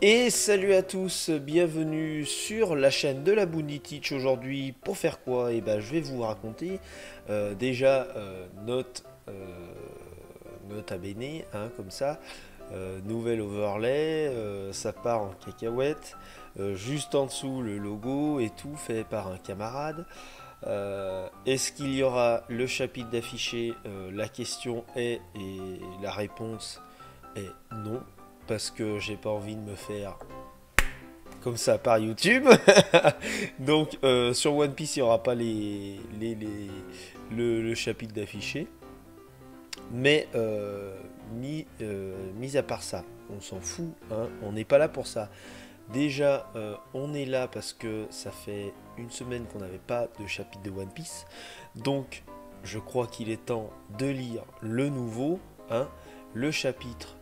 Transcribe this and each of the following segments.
Et salut à tous, bienvenue sur la chaîne de la Bounty Teach. Aujourd'hui, pour faire quoi? Je vais vous raconter déjà note à bene, hein, comme ça. Nouvelle overlay, ça part en cacahuète. Juste en dessous, le logo et tout fait par un camarade. Est-ce qu'il y aura le chapitre d'affiché? La question est, et la réponse est non, parce que j'ai pas envie de me faire comme ça par YouTube. Donc sur One Piece, il n'y aura pas le chapitre d'affiché. Mais mis à part ça, on s'en fout, hein, on n'est pas là pour ça. Déjà, on est là parce que ça fait une semaine qu'on n'avait pas de chapitre de One Piece. Donc, je crois qu'il est temps de lire le nouveau, hein, le chapitre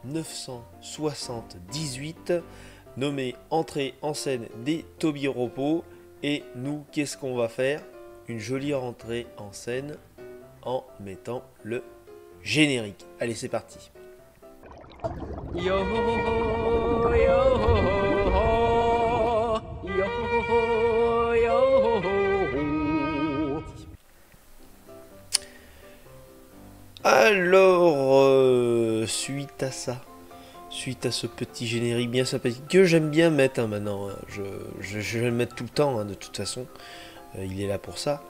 978, nommé Entrée en scène des Tobiropo. Et nous, qu'est-ce qu'on va faire? Une jolie rentrée en scène en mettant le générique. Allez, c'est parti. Yo ho ho ho, yo ho ho ho, yo ho ho ho, yo ho ho ho. Alors, suite à ce petit générique bien sympathique que j'aime bien mettre, hein, maintenant, hein, je vais le mettre tout le temps, hein, de toute façon, il est là pour ça.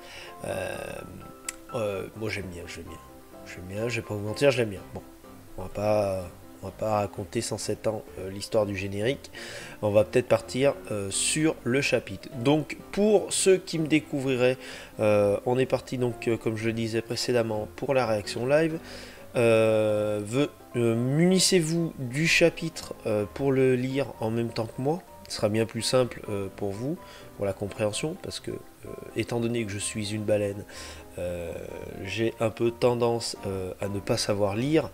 Euh, Moi j'aime bien, je vais pas vous mentir, je l'aime bien. Bon, on va pas raconter 107 ans l'histoire du générique. On va peut-être partir sur le chapitre. Donc pour ceux qui me découvriraient, on est parti donc comme je le disais précédemment pour la réaction live. Munissez-vous du chapitre pour le lire en même temps que moi. Ce sera bien plus simple pour vous, pour la compréhension, parce que étant donné que je suis une baleine, j'ai un peu tendance à ne pas savoir lire,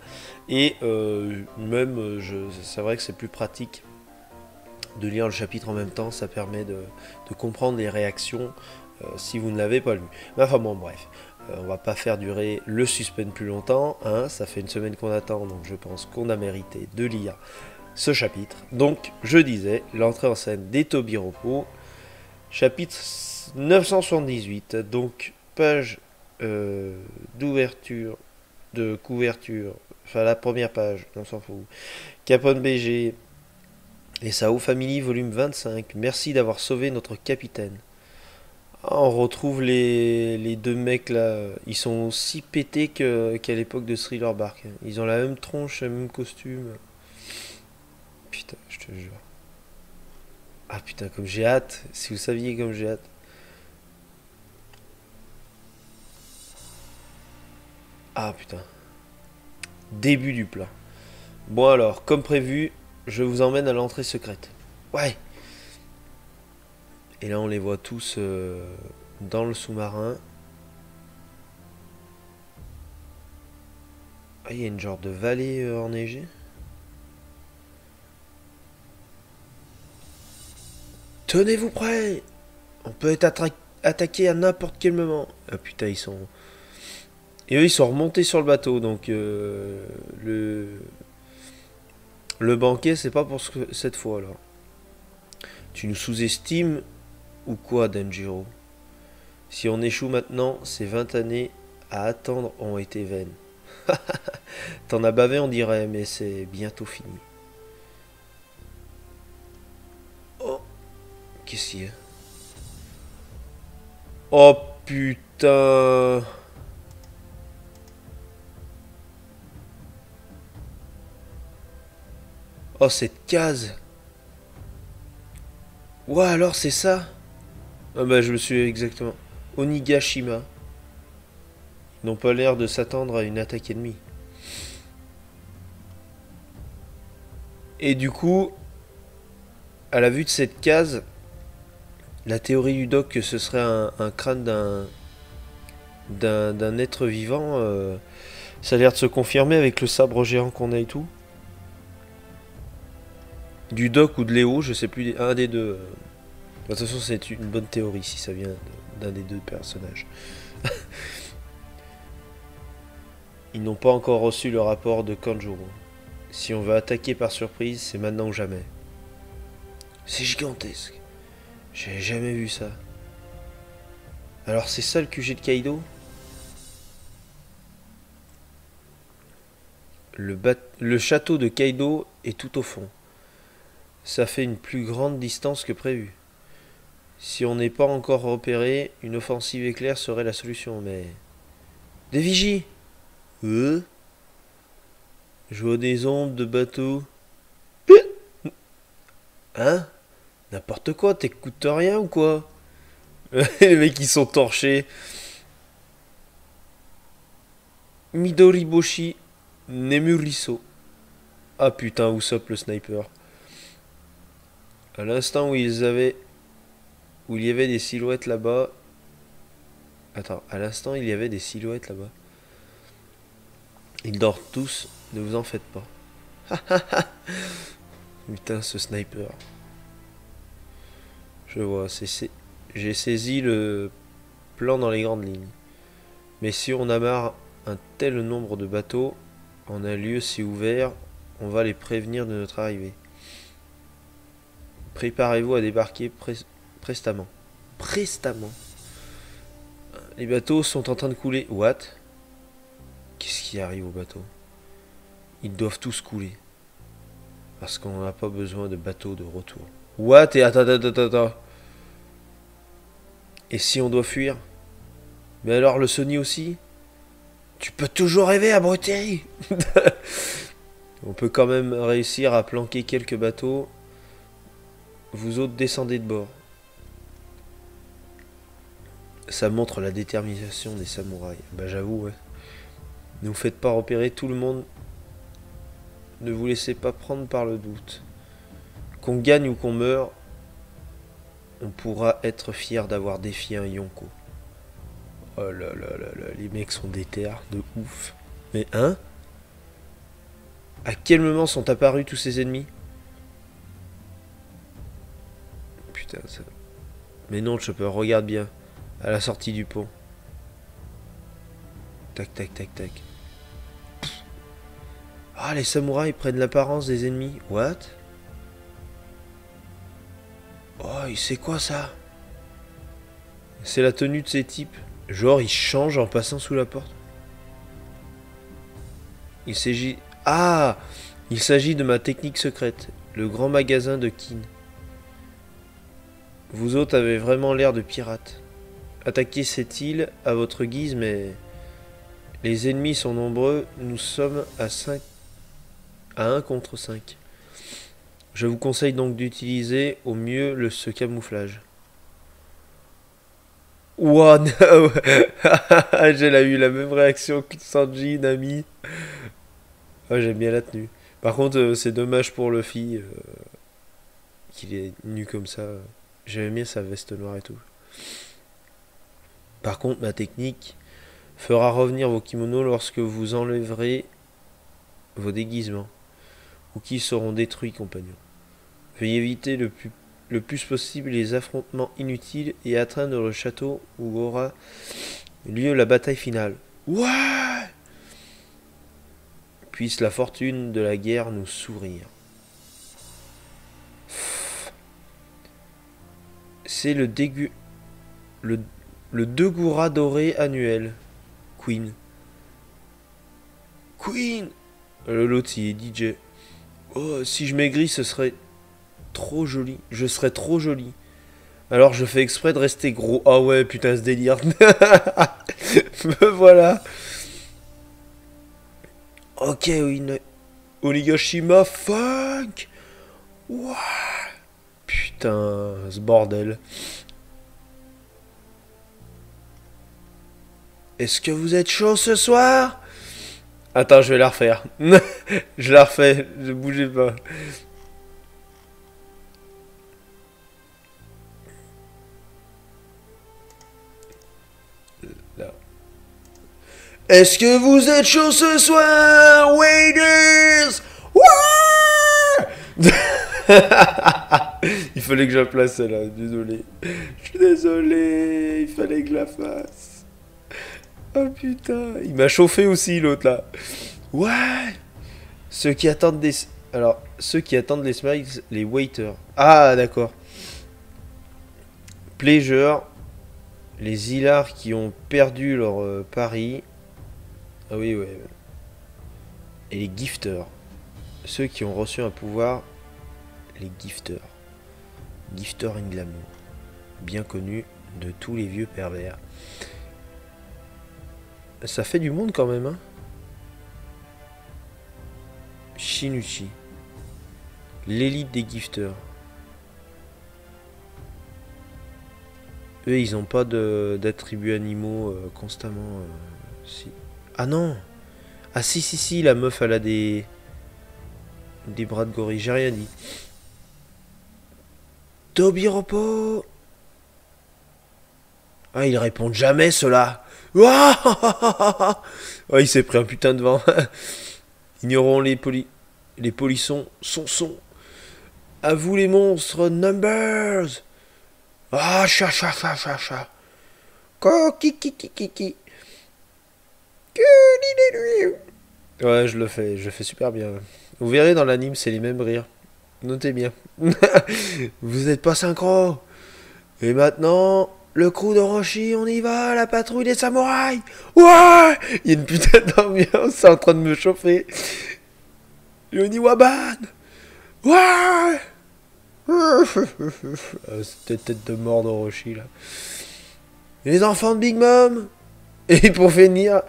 et c'est vrai que c'est plus pratique de lire le chapitre en même temps, ça permet de comprendre les réactions si vous ne l'avez pas lu. Mais enfin bon, bref, on va pas faire durer le suspense plus longtemps, hein, ça fait une semaine qu'on attend, donc je pense qu'on a mérité de lire ce chapitre. Donc, je disais, l'entrée en scène des Tobiropo, chapitre 978, donc page d'ouverture, de couverture, enfin la première page, on s'en fout. Capone BG et Sao Family, volume 25. Merci d'avoir sauvé notre capitaine. Ah, on retrouve les deux mecs là, ils sont aussi pétés qu'à l'époque de Thriller Bark. Ils ont la même tronche, le même costume. Putain, je te jure. Ah putain, comme j'ai hâte. Si vous saviez comme j'ai hâte. Ah putain. Début du plat. Bon alors, comme prévu, je vous emmène à l'entrée secrète. Ouais. Et là, on les voit tous dans le sous-marin. Ah, il y a une genre de vallée enneigée. Tenez-vous prêts. On peut être attaqué à n'importe quel moment. Ah putain, ils sont... Et eux, ils sont remontés sur le bateau, donc le banquet, c'est pas pour cette fois, alors. Tu nous sous-estimes ou quoi, Denjiro? Si on échoue maintenant, ces 20 années à attendre ont été vaines. T'en as bavé, on dirait, mais c'est bientôt fini. Oh, qu'est-ce qu'il y a? Oh putain! Oh, cette case! Ouais, alors c'est ça? Ah bah, je me suis exactement. Onigashima. Ils n'ont pas l'air de s'attendre à une attaque ennemie. Et du coup, à la vue de cette case, la théorie du doc que ce serait un crâne d'un être vivant, ça a l'air de se confirmer avec le sabre géant qu'on a et tout. Du doc ou de Léo, je sais plus, un des deux. De toute façon, c'est une bonne théorie si ça vient d'un des deux personnages. Ils n'ont pas encore reçu le rapport de Kanjuro. Si on veut attaquer par surprise, c'est maintenant ou jamais. C'est gigantesque. J'ai jamais vu ça. Alors c'est ça le QG de Kaido? Le château de Kaido est tout au fond. Ça fait une plus grande distance que prévu. Si on n'est pas encore repéré, une offensive éclair serait la solution, mais... Des vigies! Je vois des ombres de bateaux. Hein? N'importe quoi, t'écoutes rien ou quoi? Les mecs ils sont torchés. Midoriboshi Nemuriso. Ah putain, Usopp le sniper. À l'instant où il y avait des silhouettes là-bas. Attends, à l'instant il y avait des silhouettes là-bas. Ils dorment tous, ne vous en faites pas. Putain, ce sniper. Je vois, j'ai saisi le plan dans les grandes lignes. Mais si on amarre un tel nombre de bateaux en un lieu si ouvert, on va les prévenir de notre arrivée. Préparez-vous à débarquer prestamment. Prestamment. Les bateaux sont en train de couler. What? Qu'est-ce qui arrive aux bateaux? Ils doivent tous couler. Parce qu'on n'a pas besoin de bateaux de retour. What? Et attends. Et si on doit fuir? Mais alors le Sony aussi? Tu peux toujours rêver, abruti. On peut quand même réussir à planquer quelques bateaux. Vous autres descendez de bord. Ça montre la détermination des samouraïs. Bah j'avoue, ouais. Ne vous faites pas repérer tout le monde. Ne vous laissez pas prendre par le doute. Qu'on gagne ou qu'on meure, on pourra être fier d'avoir défié un Yonko. Oh là là, les mecs sont déter de ouf. Mais hein? À quel moment sont apparus tous ces ennemis? Putain, ça... Mais non, Chopper, regarde bien. À la sortie du pont. Tac. Ah, les samouraïs prennent l'apparence des ennemis. What? Oh, c'est quoi ça? C'est la tenue de ces types. Genre, ils changent en passant sous la porte. Il s'agit... Ah! Il s'agit de ma technique secrète. Le grand magasin de Kin. Vous autres avez vraiment l'air de pirates. Attaquez cette île à votre guise, mais... Les ennemis sont nombreux. Nous sommes à 1 contre 5. Je vous conseille donc d'utiliser au mieux ce camouflage. Wow, no. J'ai eu la même réaction que Sanji, Nami. Oh, j'aime bien la tenue. Par contre, c'est dommage pour Luffy qu'il est nu comme ça. J'aime bien sa veste noire et tout. Par contre, ma technique fera revenir vos kimonos lorsque vous enlèverez vos déguisements, ou qui seront détruits, compagnons. Veuillez éviter le plus possible les affrontements inutiles et atteindre le château où aura lieu la bataille finale. Ouais! Puisse la fortune de la guerre nous sourire. C'est le Degoura doré annuel. Queen. L'autre il est DJ. Oh, si je maigris, ce serait trop joli. Je serais trop joli. Alors je fais exprès de rester gros. Ah ouais, putain, ce délire. Me voilà. Ok, Onigashima, fuck. Wow. Putain, ce bordel. Est-ce que vous êtes chaud ce soir? Attends, je vais la refaire. Je la refais, ne bougez pas. Là. Est-ce que vous êtes chaud ce soir, Waders? Ouais. Il fallait que je la place celle-là, désolé. Je suis désolé, il fallait que je la fasse. Oh putain, il m'a chauffé aussi l'autre là. Ouais. Ceux qui attendent des... Alors, ceux qui attendent les smiles, les waiters. Ah, d'accord. Pleasure. Les hilars qui ont perdu leur pari. Ah oui, ouais. Et les gifters. Ceux qui ont reçu un pouvoir. Les gifters. Gifter in glamour. Bien connu de tous les vieux pervers. Ça fait du monde quand même, hein. Shinuchi. L'élite des gifters. Eux, ils n'ont pas d'attributs animaux constamment. Si. Ah non. Ah si, la meuf, elle a des bras de gorille. J'ai rien dit. Tobiropo. Ah, ils répondent jamais, ceux-là. Ouah. Oh, il s'est pris un putain de vent. Ignorons les polissons. Son. À vous les monstres, numbers. Ah, chat. Kiki. Ouais, je fais super bien. Vous verrez dans l'anime, c'est les mêmes rires. Notez bien. Vous êtes pas synchro. Et maintenant, le crew d'Orochi, on y va, la patrouille des samouraïs. Ouais. Il y a une putain d'ambiance, c'est en train de me chauffer. Yoniwaban. Ouais. Cette tête de mort d'Orochi là. Les enfants de Big Mom. Et pour finir,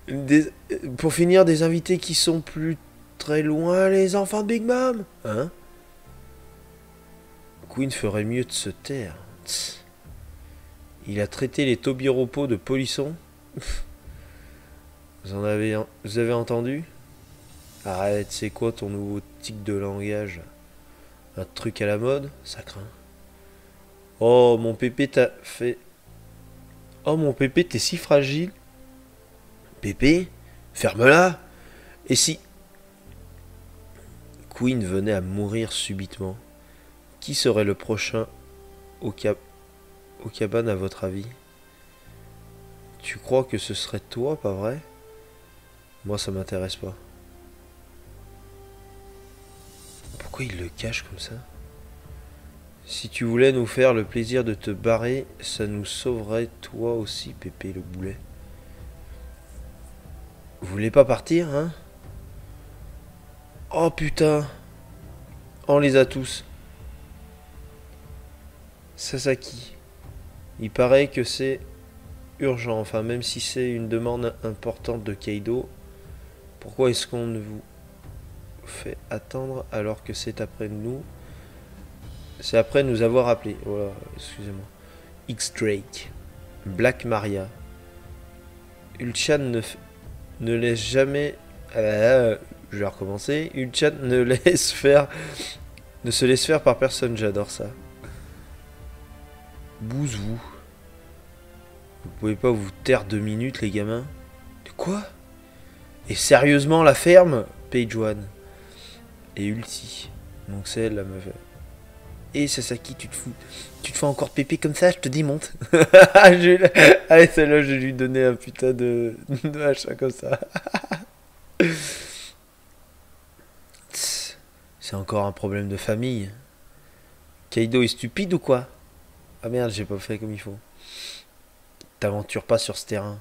des invités qui sont plus très loin, les enfants de Big Mom. Hein? Queen ferait mieux de se taire. Tss. Il a traité les Tobiropo de polissons. Vous avez entendu? Arrête, c'est quoi ton nouveau tic de langage? Un truc à la mode? Ça craint. Oh, mon pépé t'as fait... Oh, mon pépé, t'es si fragile. Pépé, ferme-la. Et si... Queen venait à mourir subitement, qui serait le prochain au cabane à votre avis? Tu crois que ce serait toi, pas vrai? Moi, ça m'intéresse pas. Pourquoi il le cache comme ça? Si tu voulais nous faire le plaisir de te barrer, ça nous sauverait toi aussi, Pépé le boulet. Vous voulez pas partir, hein? Oh putain! On les a tous. Sasaki. Il paraît que c'est urgent, enfin même si c'est une demande importante de Kaido. Pourquoi est-ce qu'on ne vous fait attendre alors que c'est après nous? C'est après nous avoir appelé. Voilà, excusez-moi. X-Drake. Black Maria. Ulchan ne laisse jamais... je vais recommencer. Ulchan ne se laisse faire par personne, j'adore ça. Bouse-vous. Vous pouvez pas vous taire 2 minutes, les gamins? De quoi? Et sérieusement, la ferme? Page One. Et Ulti. Donc c'est elle, la meuf. Et Sasaki, tu te fais encore pépé comme ça, je te dis monte. Allez, celle-là, je vais lui donner un putain de machin comme ça. C'est encore un problème de famille. Kaido est stupide ou quoi? Ah merde, j'ai pas fait comme il faut. T'aventures pas sur ce terrain.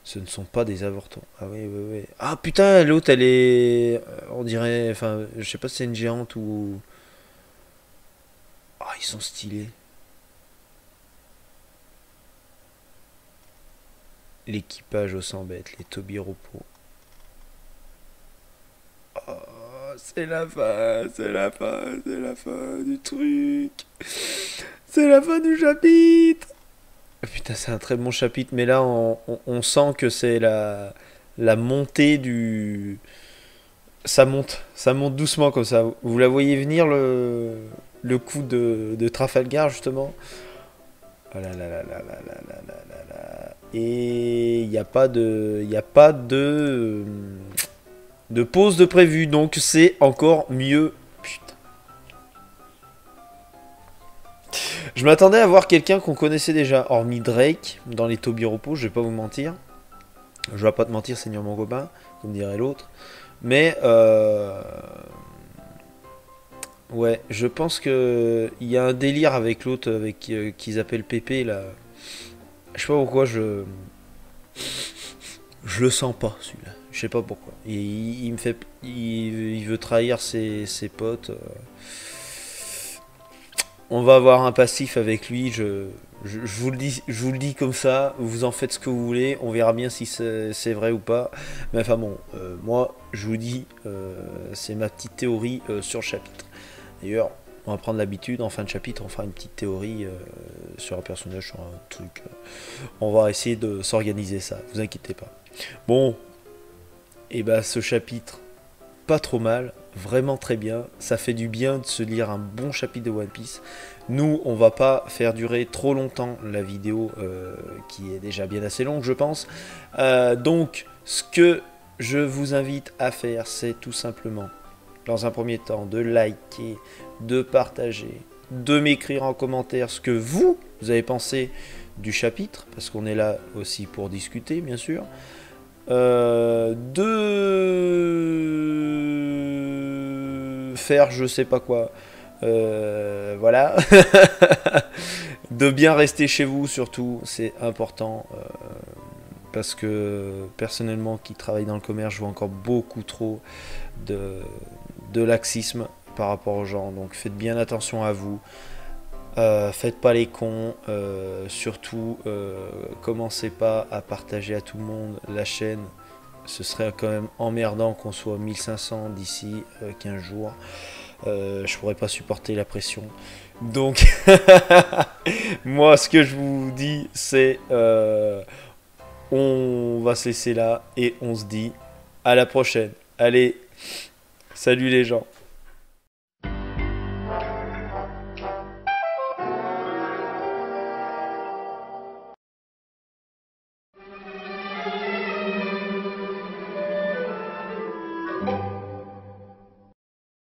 Ce ne sont pas des avortons. Ah oui. Ah putain, l'autre elle est... On dirait... Enfin, je sais pas si c'est une géante ou... Ah, ils sont stylés. L'équipage au 100 bêtes, les Tobiropo. Oh, c'est la fin du truc. C'est la fin du chapitre. Putain, c'est un très bon chapitre, mais là, on sent que c'est la montée du... Ça monte doucement comme ça. Vous la voyez venir, le coup de Trafalgar, justement. Oh là là là là là là là là là là. Et il n'y a pas de pause de prévu, donc c'est encore mieux. Putain. Je m'attendais à voir quelqu'un qu'on connaissait déjà, hormis Drake, dans les Tobiropo, je vais pas vous mentir. Je vais pas te mentir, Seigneur mon copain, comme dirait l'autre. Mais ouais, je pense que il y a un délire avec l'autre, avec qu'ils appellent Pépé là. Je sais pas pourquoi je le sens pas celui-là. Je sais pas pourquoi. Il me fait, il veut trahir ses potes. On va avoir un passif avec lui. Je vous le dis comme ça. Vous en faites ce que vous voulez. On verra bien si c'est vrai ou pas. Mais enfin bon, moi je vous dis, c'est ma petite théorie sur le chapitre. D'ailleurs, on va prendre l'habitude. En fin de chapitre, on fera une petite théorie sur un personnage, sur un truc. On va essayer de s'organiser ça. Vous inquiétez pas. Bon, et bah ce chapitre, pas trop mal, vraiment très bien. Ça fait du bien de se lire un bon chapitre de One Piece. Nous, on va pas faire durer trop longtemps la vidéo qui est déjà bien assez longue, je pense. Donc, ce que je vous invite à faire, c'est tout simplement, dans un premier temps, de liker, de partager, de m'écrire en commentaire ce que vous avez pensé du chapitre, parce qu'on est là aussi pour discuter, bien sûr. De faire je sais pas quoi. Voilà. De bien rester chez vous surtout, c'est important. Parce que personnellement qui travaille dans le commerce, je vois encore beaucoup trop de laxisme par rapport aux gens. Donc faites bien attention à vous. Faites pas les cons, surtout commencez pas à partager à tout le monde la chaîne. Ce serait quand même emmerdant qu'on soit 1500 d'ici 15 jours. Je pourrais pas supporter la pression. Donc, moi, ce que je vous dis, c'est on va se laisser là et on se dit à la prochaine. Allez, salut les gens.